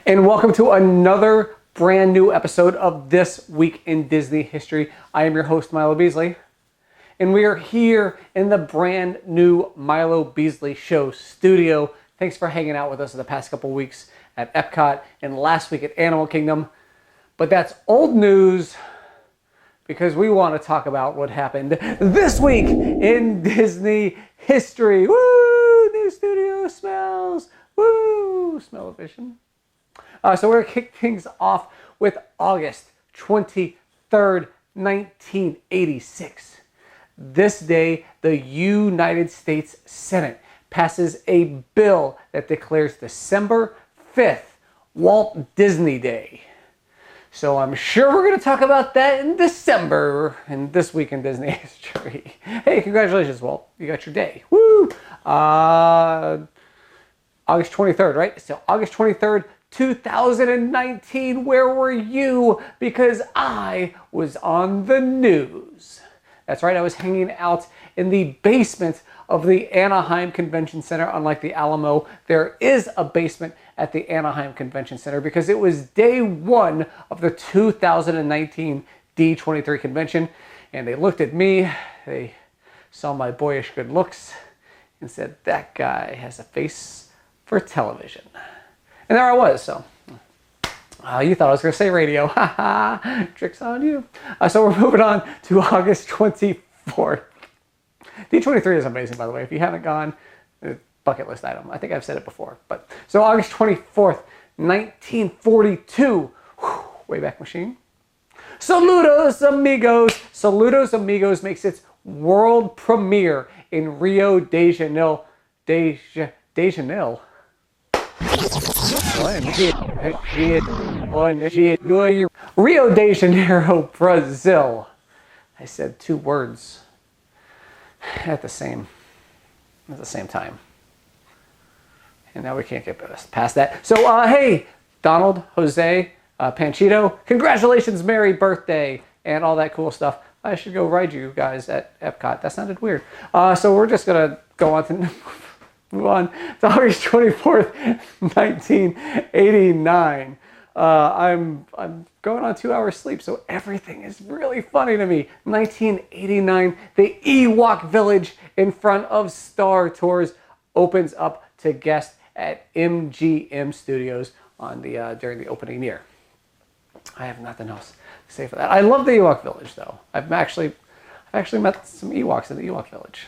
And welcome to another brand new episode of This Week in Disney History. I am your host, Milo Beasley, and we are here in the brand new Milo Beasley Show studio. Thanks for hanging out with us the past couple weeks at Epcot and last week at Animal Kingdom. But that's old news because we want to talk about what happened this week in Disney history. Woo! New studio smells. Woo! Smell-o-vision. So we're going to kick things off with August 23rd, 1986. This day, the United States Senate passes a bill that declares December 5th Walt Disney Day. So I'm sure we're going to talk about that in December in This Week in Disney History. Hey, congratulations, Walt. You got your day. Woo! August 23rd, right? So August 23rd, 2019, where were you? Because I was on the news. That's right, I was hanging out in the basement of the Anaheim Convention Center. Unlike the Alamo, there is a basement at the Anaheim Convention Center because it was day one of the 2019 D23 convention. And they looked at me, they saw my boyish good looks, and said, that guy has a face for television. And there I was, so you thought I was going to say radio. Ha ha, tricks on you. So we're moving on to August 24th. D23 is amazing, by the way. If you haven't gone, bucket list item. I think I've said it before. But so August 24th, 1942. Whew, Wayback Machine. Saludos Amigos. Saludos Amigos makes its world premiere in Rio de Janeiro. De Janeiro. Rio de Janeiro, Brazil. I said two words at the same time. And now we can't get past that. So, hey, Donald, Jose, Panchito, congratulations, merry birthday, and all that cool stuff. I should go ride you guys at Epcot. That sounded weird. So we're just going to go on to move on to August 24th, 1989. I'm going on 2 hours sleep, so everything is really funny to me. 1989, the Ewok Village in front of Star Tours opens up to guests at MGM Studios on the during the opening year. I have nothing else to say for that. I love the Ewok Village, though. I've actually met some Ewoks in the Ewok Village.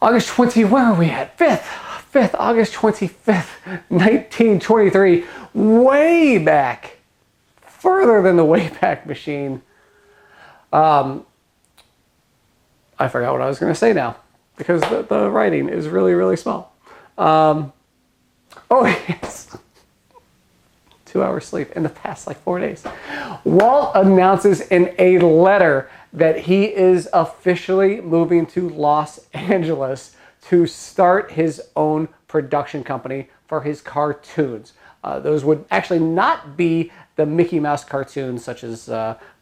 August 20, where are we at? 5th, August 25th, 1923. Way back, further than the Wayback Machine. I forgot what I was going to say now because the writing is really, really small. Oh, yes. 2 hours sleep in the past 4 days. Walt announces in a letter that he is officially moving to Los Angeles to start his own production company for his cartoons. Those would actually not be the Mickey Mouse cartoons such as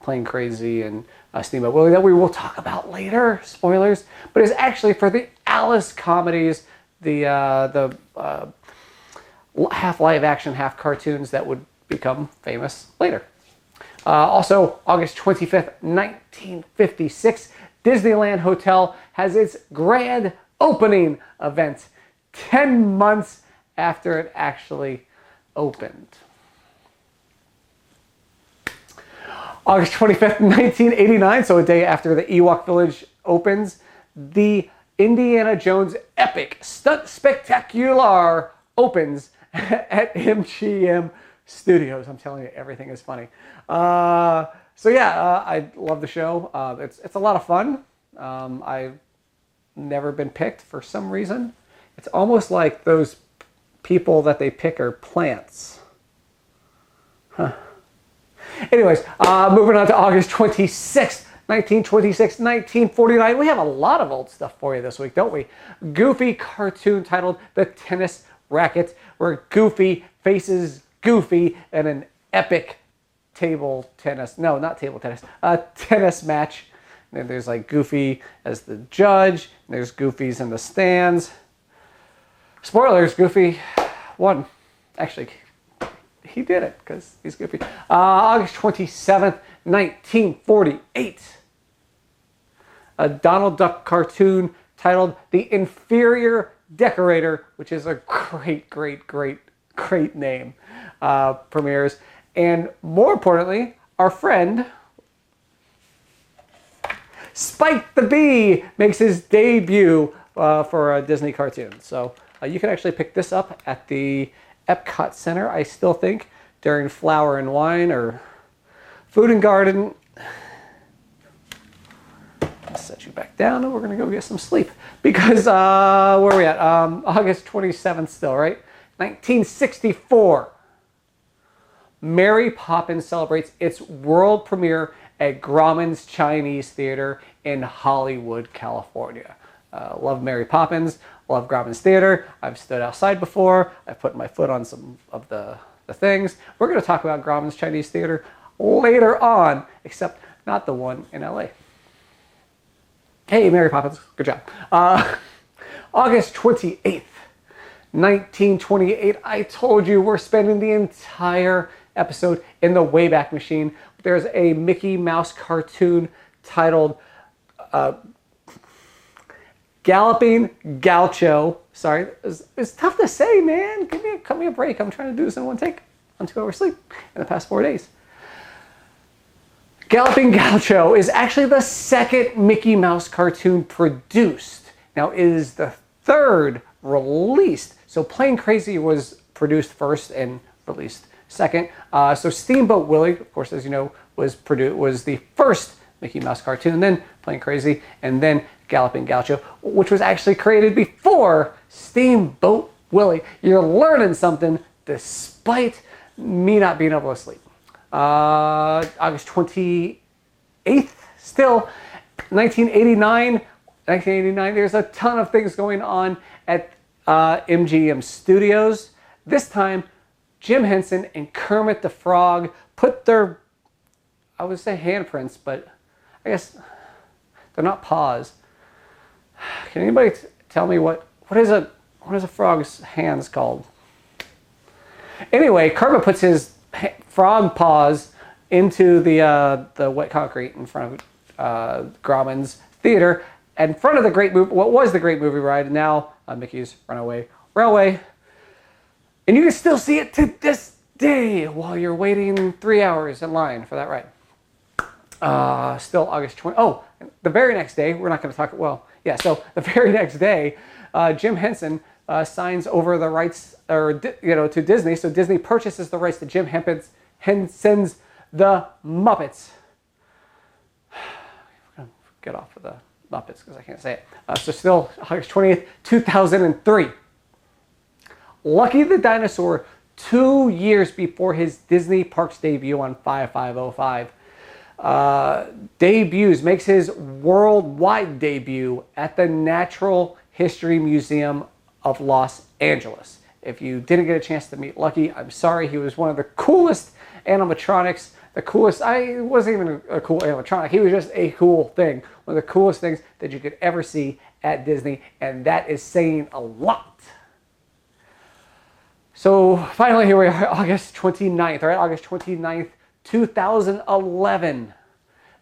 Plane Crazy and Steamboat Willie that we will talk about later, spoilers, but it's actually for the Alice comedies, the half live action, half cartoons that would become famous later. Also, August 25th, 1956, Disneyland Hotel has its grand opening event 10 months after it actually opened. August 25th, 1989, so a day after the Ewok Village opens, the Indiana Jones Epic Stunt Spectacular opens at MGM Studios. I'm telling you, everything is funny. I love the show. It's a lot of fun. I've never been picked for some reason. It's almost like those people that they pick are plants. Huh. Anyways, moving on to August 26th, 1926, 1949. We have a lot of old stuff for you this week, don't we? Goofy cartoon titled The Tennis Racket, where Goofy faces Goofy in an epic table tennis, no, not table tennis, tennis match. And there's Goofy as the judge, and there's Goofies in the stands. Spoilers, Goofy won. Actually, he did it because he's good for you. August 27th, 1948. A Donald Duck cartoon titled The Inferior Decorator, which is a great name, premieres. And more importantly, our friend Spike the Bee makes his debut for a Disney cartoon. So you can actually pick this up at the Epcot Center, I still think, during Flower and Wine or Food and Garden. I'll set you back down and we're going to go get some sleep. Because, where are we at? August 27th still, right? 1964. Mary Poppins celebrates its world premiere at Grauman's Chinese Theater in Hollywood, California. Love Mary Poppins, love Grauman's Theater. I've stood outside before. I've put my foot on some of the things. We're going to talk about Grauman's Chinese Theater later on, except not the one in LA. Hey, Mary Poppins, good job. August 28th, 1928. I told you we're spending the entire episode in the Wayback Machine. There's a Mickey Mouse cartoon titled Galloping Gaucho. Sorry, it's tough to say, man. Cut me a break. I'm trying to do this in one take. I'm 2 hours sleep in the past 4 days. Galloping Gaucho is actually the second Mickey Mouse cartoon produced. Now, it is the third released. So Plain Crazy was produced first and released second. So Steamboat Willie, of course, as you know, was the first Mickey Mouse cartoon, and then Plain Crazy, and then Galloping Gaucho, which was actually created before Steamboat Willie. You're learning something despite me not being able to sleep. August 28th, still, 1989, there's a ton of things going on at MGM Studios. This time, Jim Henson and Kermit the Frog put their, I would say handprints, but I guess they're not paws. Can anybody tell me what is a frog's hands called? Anyway, Kermit puts his frog paws into the wet concrete in front of Grauman's Theater, in front of the great movie, what was the Great Movie Ride, and now Mickey's Runaway Railway. And you can still see it to this day while you're waiting 3 hours in line for that ride. Still August 20. Oh, the very next day, we're not going to talk, well, yeah, so the very next day, Jim Henson signs over the rights to Disney. So Disney purchases the rights to Jim Henson's The Muppets. I'm going to get off of the Muppets because I can't say it. So still August 20th, 2003. Lucky the Dinosaur, 2 years before his Disney Parks debut on 5505, makes his worldwide debut at the Natural History Museum of Los Angeles. If you didn't get a chance to meet Lucky, I'm sorry. He was one of the coolest animatronics. The coolest, I wasn't even a cool animatronic. He was just a cool thing. One of the coolest things that you could ever see at Disney, and that is saying a lot. So finally, here we are, August 29th, right? August 29th, 2011.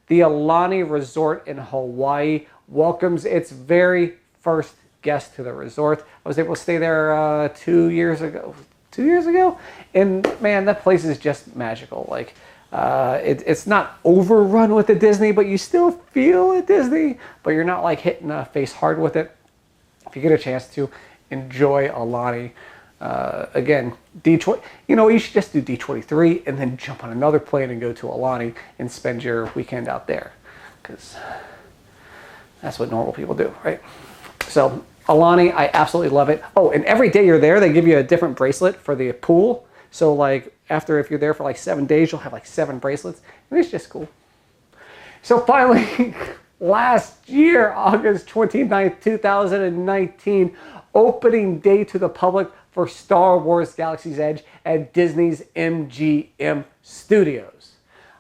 The Aulani Resort in Hawaii welcomes its very first guest to the resort. I was able to stay there 2 years ago. 2 years ago? And man, that place is just magical. Like, it's not overrun with the Disney, but you still feel at Disney, but you're not like hitting the face hard with it. If you get a chance to enjoy Aulani, again, D20, you should just do D23 and then jump on another plane and go to Aulani and spend your weekend out there, because that's what normal people do, right? So Aulani, I absolutely love it. Oh, and every day you're there, they give you a different bracelet for the pool. So like if you're there for like 7 days, you'll have like 7 bracelets, and it's just cool. So finally, last year, August 29th, 2019, opening day to the public for Star Wars Galaxy's Edge at Disney's MGM Studios.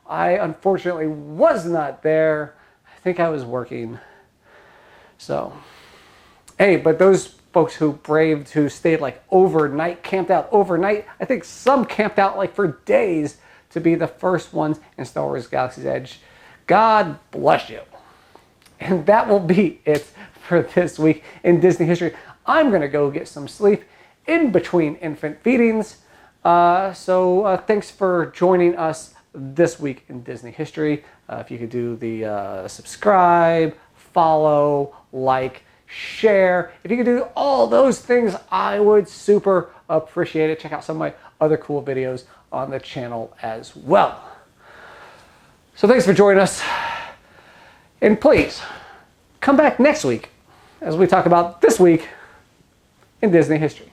I unfortunately was not there. I think I was working. So, hey, but those folks who stayed like overnight, camped out overnight. I think some camped out like for days to be the first ones in Star Wars Galaxy's Edge. God bless you. And that will be it for this week in Disney history. I'm going to go get some sleep in between infant feedings. So thanks for joining us this week in Disney history. If you could do the subscribe, follow, like, share. If you could do all those things, I would super appreciate it. Check out some of my other cool videos on the channel as well. So thanks for joining us. And please, come back next week as we talk about this week in Disney history.